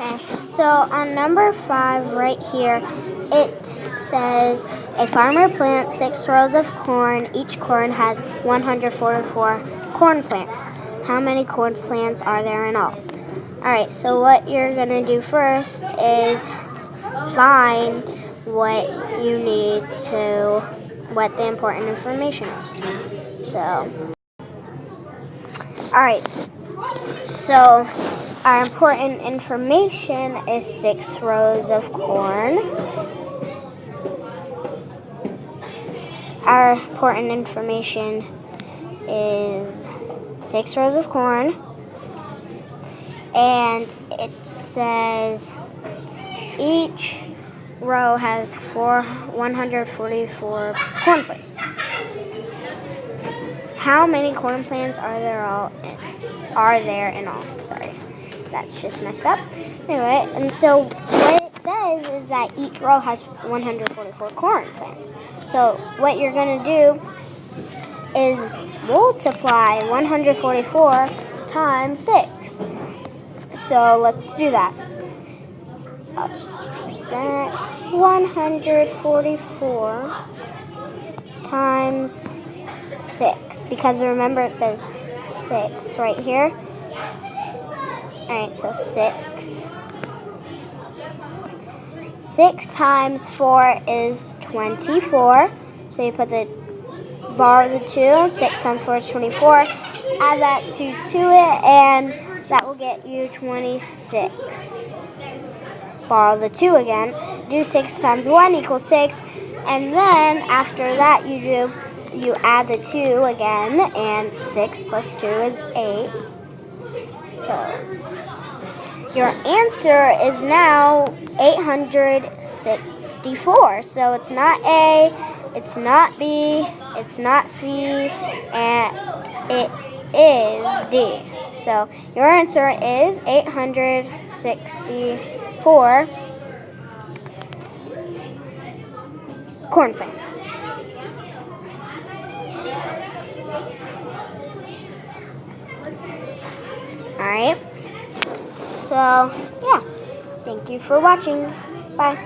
Okay, so on number 5 right here, it says a farmer plants 6 rows of corn. Each corn has 144 corn plants. How many corn plants are there in all? Alright, so what you're going to do first is find what you need to, what the important information is. So, alright, so our important information is 6 rows of corn. Our important information is 6 rows of corn. And it says each row has 144 corn plants. How many corn plants are there in all? Sorry, that's just messed up. Anyway, and so what it says is that each row has 144 corn plants. So what you're going to do is multiply 144 times 6. So let's do that. I'll just use that. 144 times 6, because remember it says 6 right here. Alright, so 6. 6 times 4 is 24. So you put the bar of the 2. 6 times 4 is 24. Add that 2 to it, and that will get you 26. Borrow the 2 again. Do 6 times 1 equals 6. And then after that you add the 2 again, and 6 plus 2 is 8. So your answer is now 864. So it's not A, it's not B, it's not C, and it is D. So your answer is 864 corn plants. Alright. So, yeah. Thank you for watching. Bye.